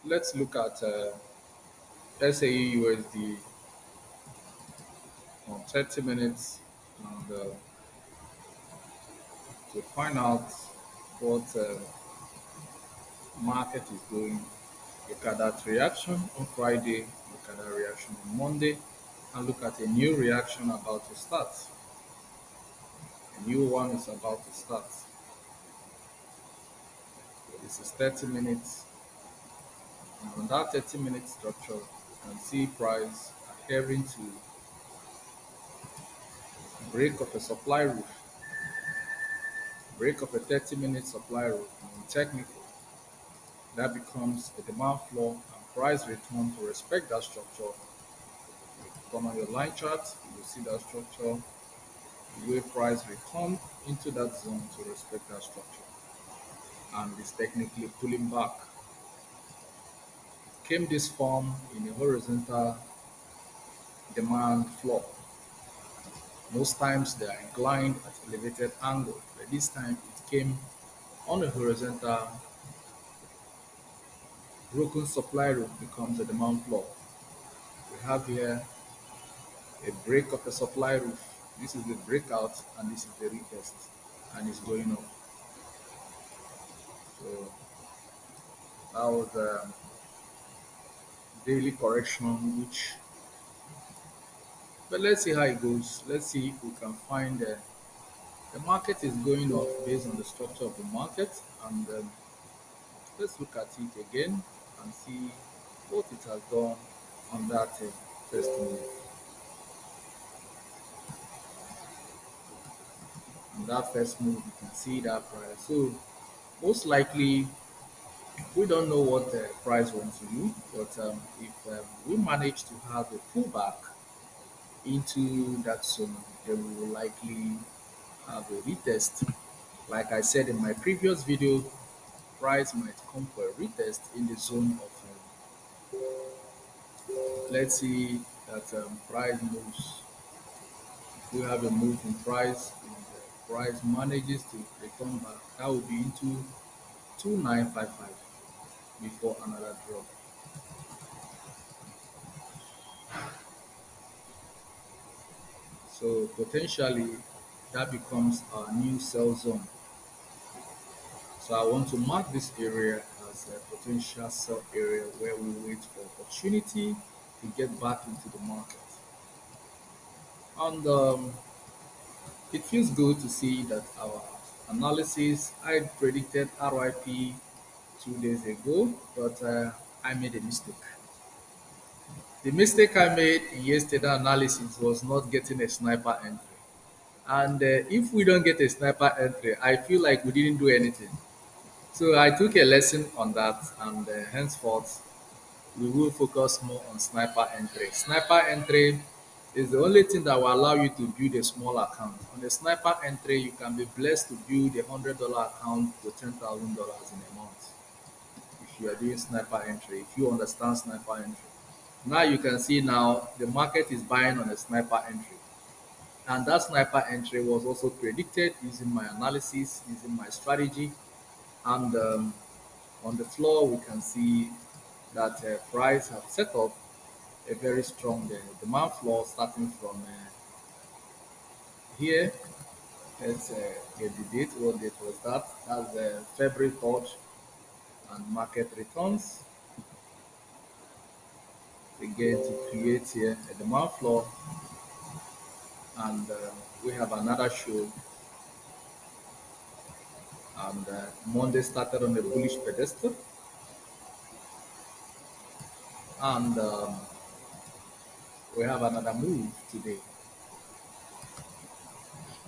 Let's look at SAE USD on 30 minutes and to find out what market is doing. Look at that reaction on Friday, look at that reaction on Monday, and look at a new reaction about to start. A new one is about to start. This is 30 minutes, and on that 30-minute structure, you can see price adhering to break of a supply roof, break of a 30-minute supply roof. On technical, that becomes a demand floor and price return to respect that structure. Come on your line chart, you will see that structure, the way price return into that zone to respect that structure. And it's technically pulling back. It came this form in a horizontal demand floor. Most times they are inclined at elevated angle, but this time it came on a horizontal broken supply roof becomes a demand floor. We have here a break of a supply roof. This is the breakout and this is the retest and it's going up. So that was a daily correction which, but let's see how it goes. Let's see if we can find the market is going up based on the structure of the market, and let's look at it again and see what it has done on that first move. On that first move, you can see that price. So most likely, we don't know what the price wants to do, but if we manage to have a pullback into that zone, then we will likely have a retest. Like I said in my previous video, price might come for a retest in the zone of, let's see that price moves. If we have a move in price and the price manages to return back, that will be into 2955 before another drop. So potentially that becomes our new sell zone. So I want to mark this area as a potential sell area where we wait for opportunity to get back into the market. And it feels good to see that our analysis, I predicted RIP 2 days ago, but I made a mistake. The mistake I made in yesterday analysis was not getting a sniper entry. And if we don't get a sniper entry, I feel like we didn't do anything. So I took a lesson on that, and henceforth, we will focus more on sniper entry. Sniper entry is the only thing that will allow you to build a small account. On a sniper entry, you can be blessed to build $100 account to $10,000 in a month if you are doing sniper entry, if you understand sniper entry. Now you can see now the market is buying on a sniper entry. And that sniper entry was also predicted using my analysis, using my strategy. And on the floor, we can see that price have set up a very strong demand floor starting from here. Let's get the date. What date was that? That's February 3rd. And market returns again to create here a demand floor. And we have another show. And Monday started on a bullish pedestal. And we have another move today.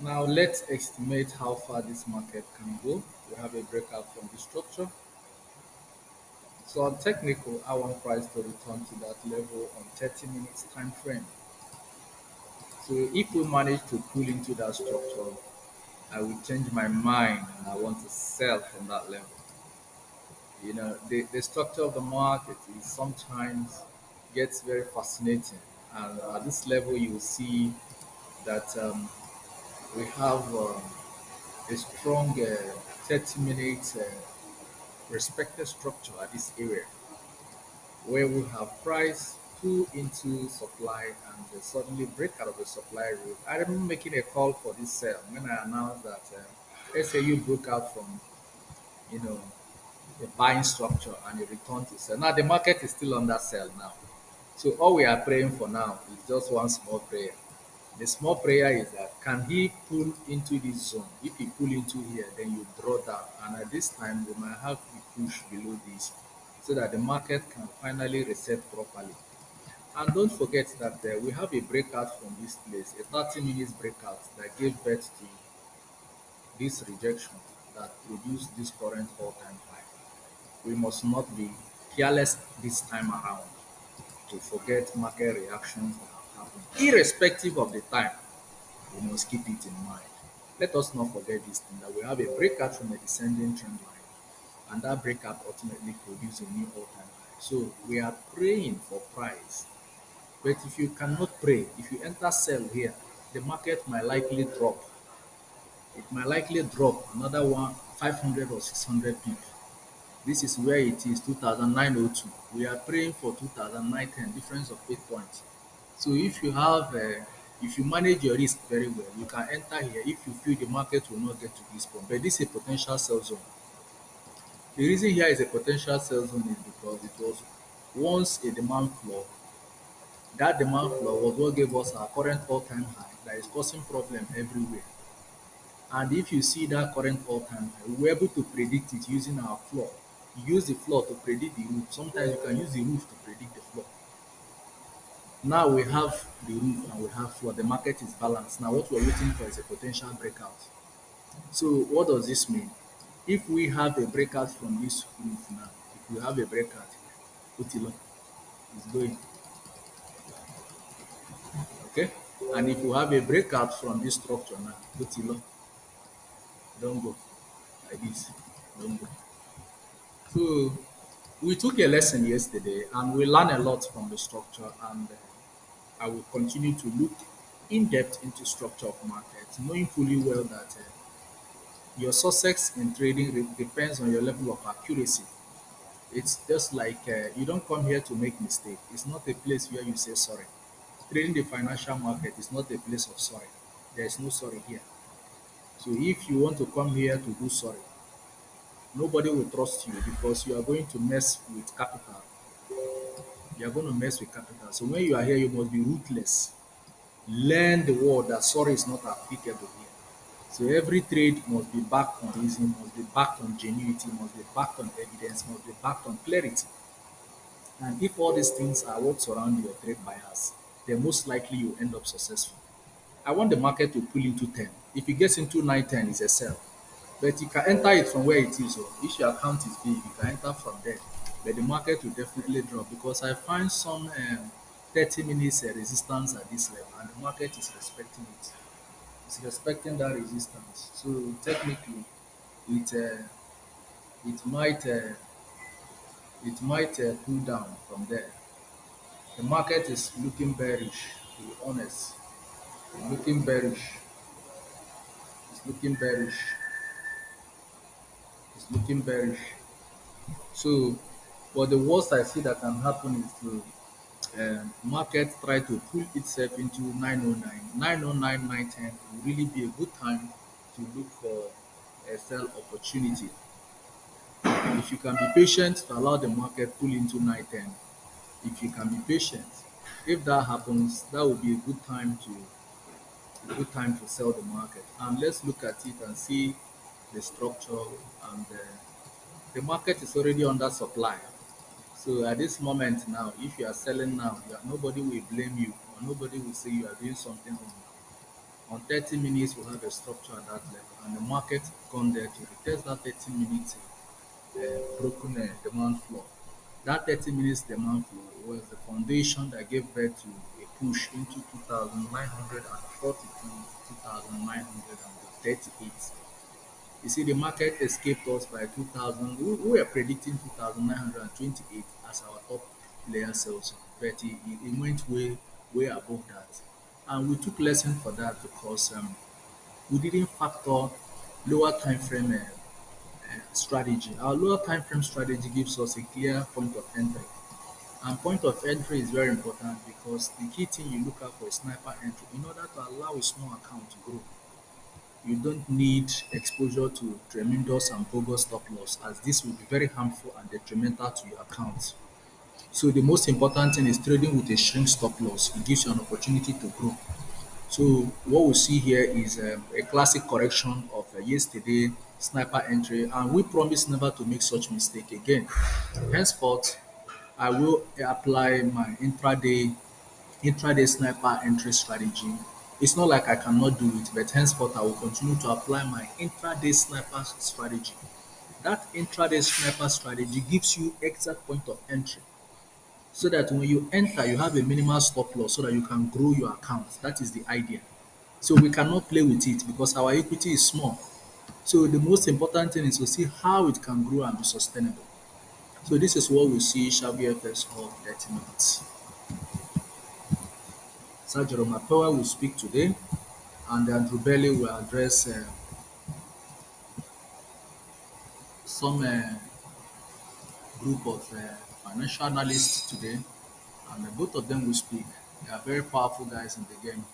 Now let's estimate how far this market can go. We have a breakout from the structure. So on technical, I want price to return to that level on 30 minutes time frame. So if we manage to pull into that structure, I will change my mind and I want to sell from that level. You know, the structure of the market is sometimes gets very fascinating. And at this level, you will see that we have a strong 30 minutes respected structure at this area. where we have price pull into supply and they suddenly break out of the supply route. I remember making a call for this sale when I announced that SAU broke out from you know the buying structure and it returned to sell. Now the market is still under sell now. So all we are praying for now is just one small prayer. The small prayer is that can he pull into this zone? If he pull into here, then you draw down. And at this time, we might have a push below this so that the market can finally reset properly. And don't forget that we have a breakout from this place, a 30 minutes breakout that gave birth to this rejection that produced this current all-time high. We must not be careless this time around to forget market reactions that have happened, irrespective of the time. We must keep it in mind. Let us not forget this thing that we have a breakout from a descending trend line, and that breakout ultimately produced a new all-time high. So we are praying for price. But if you cannot pray, if you enter sell here, the market might likely drop. It might likely drop another one 500 or 600 pips. This is where it is 2009-02. We are praying for 2009-10, difference of 8 points. So if you manage your risk very well, you can enter here if you feel the market will not get to this point. But this is a potential sell zone. The reason here is a potential sell zone is because it was once a demand floor. That demand floor was what gave us our current all-time high that is causing problem everywhere. And if you see that current all-time high, we were able to predict it using our floor. You use the floor to predict the roof. Sometimes you can use the roof to predict the floor. Now we have the roof and we have floor. The market is balanced. Now what we're waiting for is a potential breakout. So what does this mean? If we have a breakout from this roof now, if we have a breakout, Utilo is going, okay? And if we have a breakout from this structure now, Utilo, don't go like this, don't go. So we took a lesson yesterday and we learned a lot from the structure and I will continue to look in depth into structure of markets, knowing fully well that your success in trading depends on your level of accuracy. It's just like you don't come here to make mistake. It's not a place where you say sorry. Trading the financial market is not a place of sorry. There is no sorry here. So if you want to come here to do sorry, nobody will trust you because you are going to mess with capital. You are going to mess with capital. So when you are here, you must be ruthless. Learn the word that sorry is not applicable here. So every trade must be backed on reason, must be backed on genuity, must be backed on evidence, must be backed on clarity. And if all these things are what surround your trade bias, then most likely you end up successful. I want the market to pull into 10. If it gets into 9, 10, it's a sell. But you can enter it from where it is. So if your account is big, you can enter from there. But the market will definitely drop because I find some 30 minutes resistance at this level and the market is respecting it. It's respecting that resistance. So technically, it uh, it might uh, it might cool down from there. The market is looking bearish. To be honest, it's looking bearish. It's looking bearish. It's looking bearish. So, but the worst I see that can happen is to market try to pull itself into 909. 909, 910 will really be a good time to look for a sell opportunity. If you can be patient to allow the market pull into 910, if you can be patient, if that happens, that will be a good time to sell the market. And let's look at it and see the structure and the market is already under supply. So at this moment now, if you are selling now, nobody will blame you or nobody will say you are doing something wrong. On 30 minutes, we'll have a structure at that level, and the market gone there to retest that 30 minutes broken demand floor. That 30 minutes demand floor was the foundation that gave birth to a push into 2,940 to 2,938. You see, the market escaped us by 2000. We were predicting 2,928 as our top player sales, but it went way above that. And we took lesson for that because we didn't factor lower time frame strategy. Our lower time frame strategy gives us a clear point of entry. And point of entry is very important because the key thing you look at for a sniper entry, in order to allow a small account to grow, you don't need exposure to tremendous and bogus stop loss, as this will be very harmful and detrimental to your account. So the most important thing is trading with a shrink stop loss. It gives you an opportunity to grow. So what we see here is a classic correction of yesterday sniper entry, and we promise never to make such mistake again. Henceforth, I will apply my intraday sniper entry strategy. It's not like I cannot do it, but henceforth I will continue to apply my intraday sniper strategy. That intraday sniper strategy gives you exact point of entry so that when you enter, you have a minimal stop loss so that you can grow your account. That is the idea. So we cannot play with it because our equity is small. So the most important thing is to see how it can grow and be sustainable. So this is what we see Shabby FX for 30 minutes. Sir Jerome Powell will speak today, and Andrew Bailey will address some group of financial analysts today, and both of them will speak. They are very powerful guys in the game.